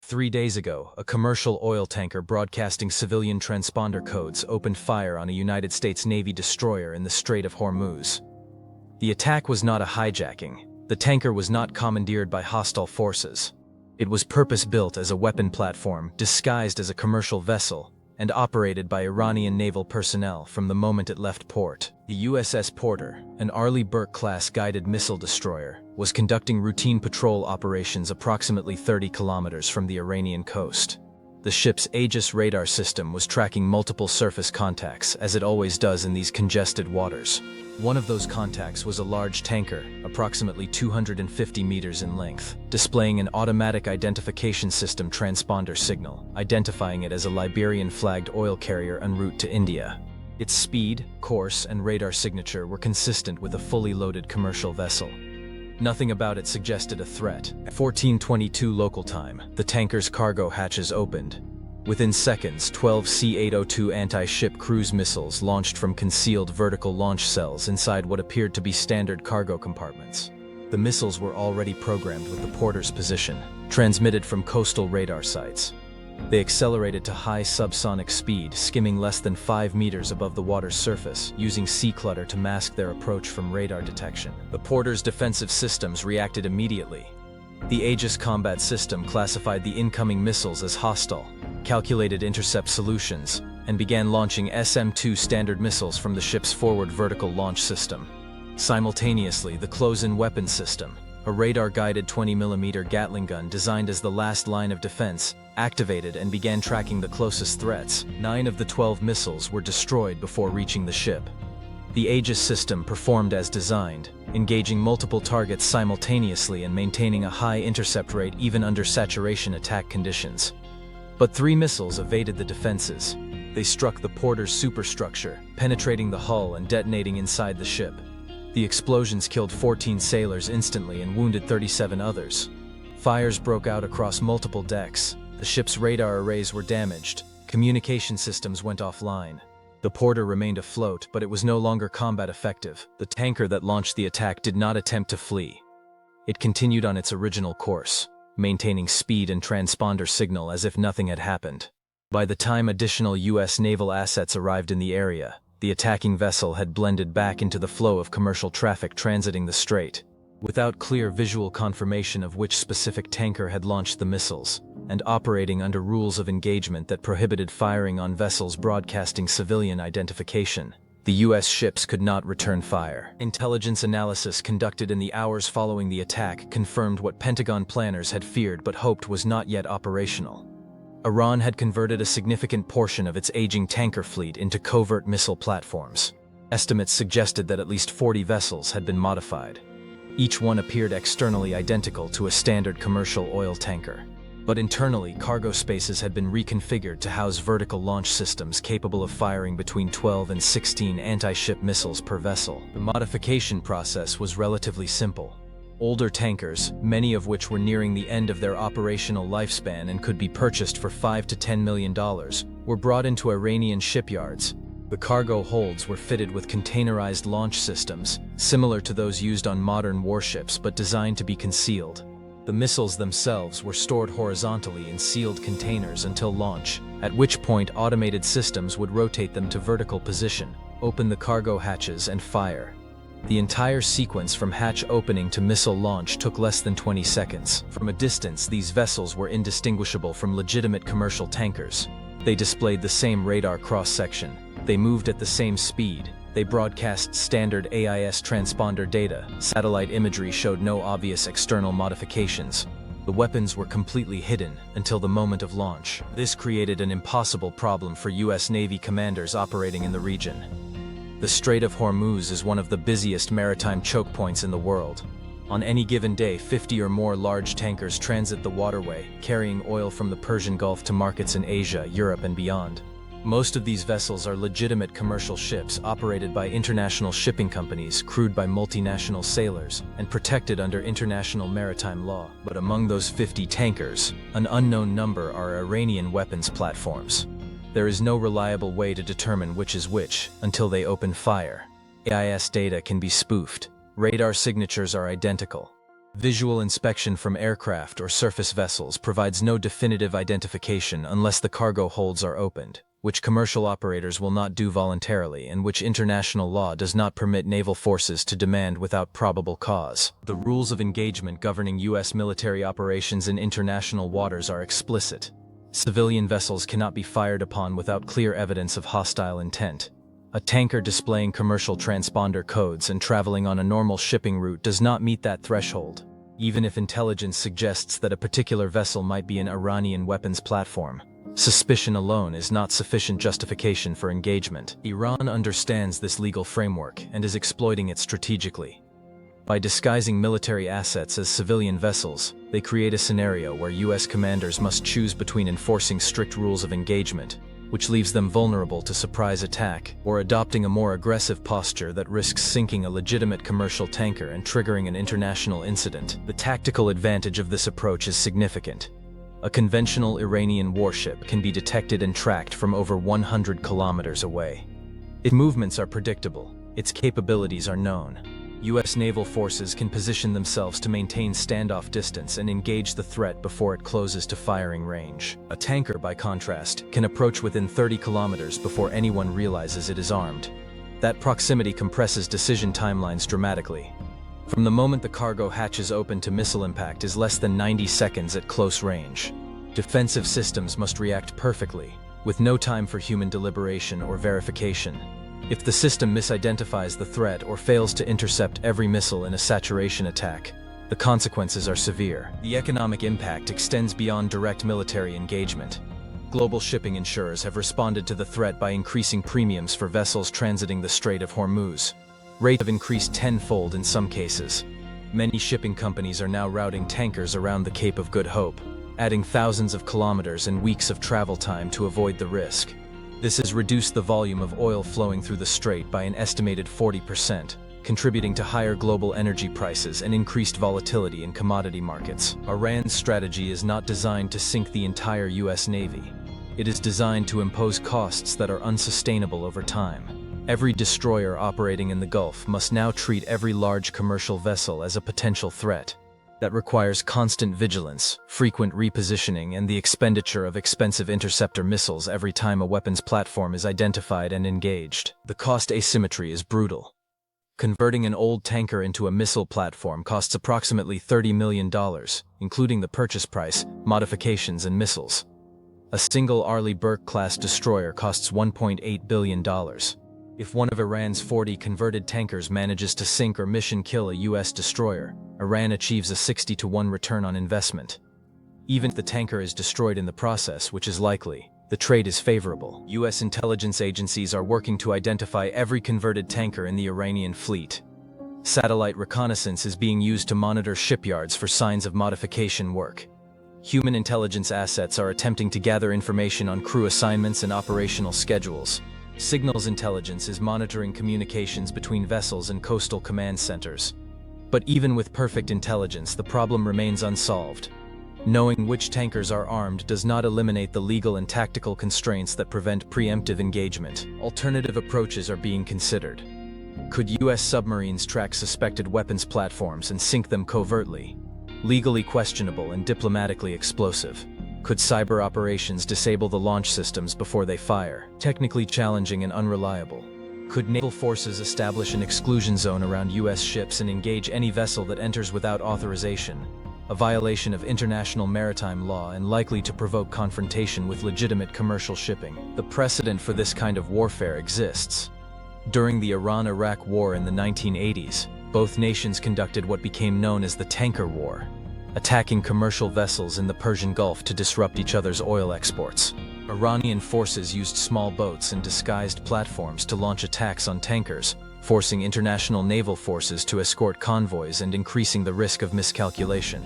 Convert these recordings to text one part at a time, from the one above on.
3 days ago, a commercial oil tanker broadcasting civilian transponder codes opened fire on a United States Navy destroyer in the Strait of Hormuz. The attack was not a hijacking. The tanker was not commandeered by hostile forces. It was purpose-built as a weapon platform, disguised as a commercial vessel, and operated by Iranian naval personnel from the moment it left port. The USS Porter, an Arleigh Burke-class guided missile destroyer, was conducting routine patrol operations approximately 30 kilometers from the Iranian coast. The ship's aegis radar system was tracking multiple surface contacts, as it always does in these congested waters. One of those contacts was a large tanker, approximately 250 meters in length, displaying an automatic identification system transponder signal, identifying it as a Liberian-flagged oil carrier en route to India. Its speed, course, and radar signature were consistent with a fully loaded commercial vessel. Nothing about it suggested a threat. At 14:22 local time, the tanker's cargo hatches opened. Within seconds, 12 C-802 anti-ship cruise missiles launched from concealed vertical launch cells inside what appeared to be standard cargo compartments. The missiles were already programmed with the Porter's position, transmitted from coastal radar sites. They accelerated to high subsonic speed, skimming less than 5 meters above the water's surface, using sea clutter to mask their approach from radar detection. The Porter's defensive systems reacted immediately. The Aegis combat system classified the incoming missiles as hostile, calculated intercept solutions, and began launching SM-2 standard missiles from the ship's forward vertical launch system. Simultaneously, the close-in weapon system, a radar-guided 20mm Gatling gun designed as the last line of defense, activated and began tracking the closest threats. 9 of the 12 missiles were destroyed before reaching the ship. The Aegis system performed as designed, engaging multiple targets simultaneously and maintaining a high intercept rate even under saturation attack conditions. But 3 missiles evaded the defenses. They struck the Porter's superstructure, penetrating the hull and detonating inside the ship. The explosions killed 14 sailors instantly and wounded 37 others. Fires broke out across multiple decks. The ship's radar arrays were damaged. Communication systems went offline. The Porter remained afloat, but it was no longer combat effective. The tanker that launched the attack did not attempt to flee. It continued on its original course, maintaining speed and transponder signal as if nothing had happened. By the time additional U.S. naval assets arrived in the area, the attacking vessel had blended back into the flow of commercial traffic transiting the strait. Without clear visual confirmation of which specific tanker had launched the missiles, and operating under rules of engagement that prohibited firing on vessels broadcasting civilian identification, the U.S. ships could not return fire. Intelligence analysis conducted in the hours following the attack confirmed what Pentagon planners had feared but hoped was not yet operational. Iran had converted a significant portion of its aging tanker fleet into covert missile platforms. Estimates suggested that at least 40 vessels had been modified. Each one appeared externally identical to a standard commercial oil tanker. But internally, cargo spaces had been reconfigured to house vertical launch systems capable of firing between 12 and 16 anti-ship missiles per vessel. The modification process was relatively simple. Older tankers, many of which were nearing the end of their operational lifespan and could be purchased for $5 to $10 million, were brought into Iranian shipyards. The cargo holds were fitted with containerized launch systems, similar to those used on modern warships but designed to be concealed. The missiles themselves were stored horizontally in sealed containers until launch, at which point automated systems would rotate them to vertical position, open the cargo hatches, and fire. The entire sequence from hatch opening to missile launch took less than 20 seconds. From a distance, these vessels were indistinguishable from legitimate commercial tankers. They displayed the same radar cross-section. They moved at the same speed. They broadcast standard AIS transponder data. Satellite imagery showed no obvious external modifications. The weapons were completely hidden until the moment of launch. This created an impossible problem for U.S. Navy commanders operating in the region. The Strait of Hormuz is one of the busiest maritime choke points in the world. On any given day, 50 or more large tankers transit the waterway, carrying oil from the Persian Gulf to markets in Asia, Europe, and beyond. Most of these vessels are legitimate commercial ships operated by international shipping companies, crewed by multinational sailors, and protected under international maritime law. But among those 50 tankers, an unknown number are Iranian weapons platforms. There is no reliable way to determine which is which until they open fire. AIS data can be spoofed. Radar signatures are identical. Visual inspection from aircraft or surface vessels provides no definitive identification unless the cargo holds are opened, which commercial operators will not do voluntarily and which international law does not permit naval forces to demand without probable cause. The rules of engagement governing U.S. military operations in international waters are explicit. Civilian vessels cannot be fired upon without clear evidence of hostile intent. A tanker displaying commercial transponder codes and traveling on a normal shipping route does not meet that threshold, even if intelligence suggests that a particular vessel might be an Iranian weapons platform. Suspicion alone is not sufficient justification for engagement. Iran understands this legal framework and is exploiting it strategically. By disguising military assets as civilian vessels, they create a scenario where U.S. commanders must choose between enforcing strict rules of engagement, which leaves them vulnerable to surprise attack, or adopting a more aggressive posture that risks sinking a legitimate commercial tanker and triggering an international incident. The tactical advantage of this approach is significant. A conventional Iranian warship can be detected and tracked from over 100 kilometers away. Its movements are predictable, its capabilities are known. U.S. naval forces can position themselves to maintain standoff distance and engage the threat before it closes to firing range. A tanker, by contrast, can approach within 30 kilometers before anyone realizes it is armed. That proximity compresses decision timelines dramatically. From the moment the cargo hatches open to missile impact is less than 90 seconds at close range. Defensive systems must react perfectly, with no time for human deliberation or verification. If the system misidentifies the threat or fails to intercept every missile in a saturation attack, the consequences are severe. The economic impact extends beyond direct military engagement. Global shipping insurers have responded to the threat by increasing premiums for vessels transiting the Strait of Hormuz. Rates have increased tenfold in some cases. Many shipping companies are now routing tankers around the Cape of Good Hope, adding thousands of kilometers and weeks of travel time to avoid the risk. This has reduced the volume of oil flowing through the strait by an estimated 40%, contributing to higher global energy prices and increased volatility in commodity markets. Iran's strategy is not designed to sink the entire U.S. Navy. It is designed to impose costs that are unsustainable over time. Every destroyer operating in the Gulf must now treat every large commercial vessel as a potential threat. That requires constant vigilance, frequent repositioning, and the expenditure of expensive interceptor missiles every time a weapons platform is identified and engaged. The cost asymmetry is brutal. Converting an old tanker into a missile platform costs approximately $30 million, including the purchase price, modifications, and missiles. A single arleigh Burke-class destroyer costs $1.8 billion. If one of Iran's 40 converted tankers manages to sink or mission kill a U.S. destroyer, Iran achieves a 60-to-1 return on investment. Even if the tanker is destroyed in the process, which is likely, the trade is favorable. U.S. intelligence agencies are working to identify every converted tanker in the Iranian fleet. Satellite reconnaissance is being used to monitor shipyards for signs of modification work. Human intelligence assets are attempting to gather information on crew assignments and operational schedules. Signals intelligence is monitoring communications between vessels and coastal command centers. But even with perfect intelligence, the problem remains unsolved. Knowing which tankers are armed does not eliminate the legal and tactical constraints that prevent preemptive engagement. Alternative approaches are being considered. Could U.S. submarines track suspected weapons platforms and sink them covertly? Legally questionable and diplomatically explosive. Could cyber operations disable the launch systems before they fire? Technically challenging and unreliable. Could naval forces establish an exclusion zone around U.S. ships and engage any vessel that enters without authorization? A violation of international maritime law and likely to provoke confrontation with legitimate commercial shipping. The precedent for this kind of warfare exists. During the Iran-Iraq War in the 1980s, both nations conducted what became known as the Tanker War, attacking commercial vessels in the Persian Gulf to disrupt each other's oil exports. Iranian forces used small boats and disguised platforms to launch attacks on tankers, forcing international naval forces to escort convoys and increasing the risk of miscalculation.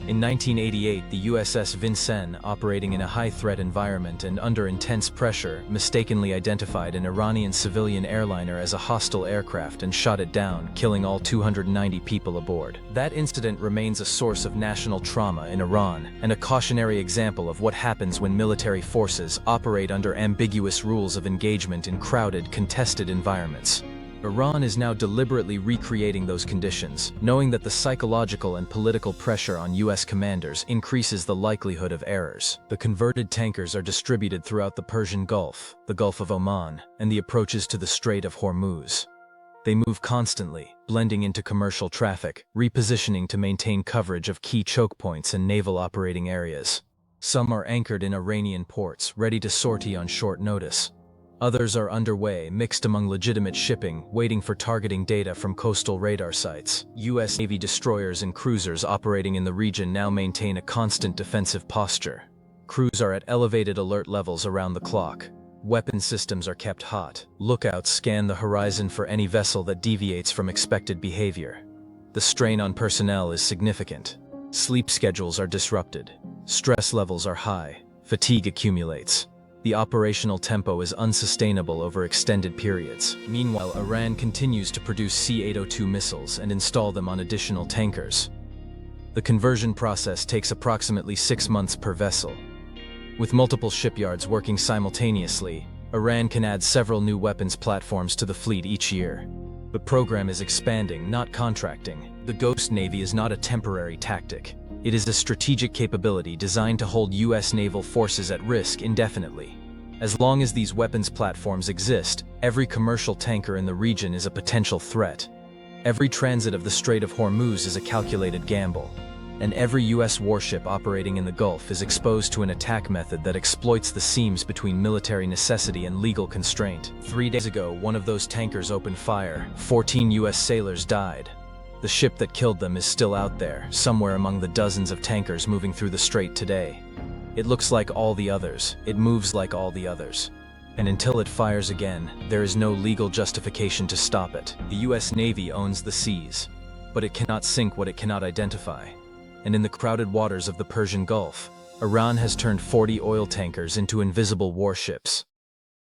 In 1988, the USS Vincennes, operating in a high-threat environment and under intense pressure, mistakenly identified an Iranian civilian airliner as a hostile aircraft and shot it down, killing all 290 people aboard. That incident remains a source of national trauma in Iran and a cautionary example of what happens when military forces operate under ambiguous rules of engagement in crowded, contested environments. Iran is now deliberately recreating those conditions, knowing that the psychological and political pressure on U.S. commanders increases the likelihood of errors. The converted tankers are distributed throughout the Persian Gulf, the Gulf of Oman, and the approaches to the Strait of Hormuz. They move constantly, blending into commercial traffic, repositioning to maintain coverage of key choke points and naval operating areas. Some are anchored in Iranian ports, ready to sortie on short notice. Others are underway, mixed among legitimate shipping, waiting for targeting data from coastal radar sites. U.S. Navy destroyers and cruisers operating in the region now maintain a constant defensive posture. Crews are at elevated alert levels around the clock. Weapon systems are kept hot. Lookouts scan the horizon for any vessel that deviates from expected behavior. The strain on personnel is significant. Sleep schedules are disrupted. Stress levels are high. Fatigue accumulates. The operational tempo is unsustainable over extended periods. Meanwhile, Iran continues to produce C-802 missiles and install them on additional tankers. The conversion process takes approximately 6 months per vessel. With multiple shipyards working simultaneously, Iran can add several new weapons platforms to the fleet each year. The program is expanding, not contracting. The Ghost Navy is not a temporary tactic. It is a strategic capability designed to hold U.S. naval forces at risk indefinitely. As long as these weapons platforms exist, every commercial tanker in the region is a potential threat. Every transit of the Strait of Hormuz is a calculated gamble. And every U.S. warship operating in the Gulf is exposed to an attack method that exploits the seams between military necessity and legal constraint. 3 days ago, one of those tankers opened fire. 14 U.S. sailors died. The ship that killed them is still out there, somewhere among the dozens of tankers moving through the strait today. It looks like all the others. It moves like all the others. And until it fires again, there is no legal justification to stop it. The U.S. Navy owns the seas, but it cannot sink what it cannot identify. And in the crowded waters of the Persian Gulf, Iran has turned 40 oil tankers into invisible warships.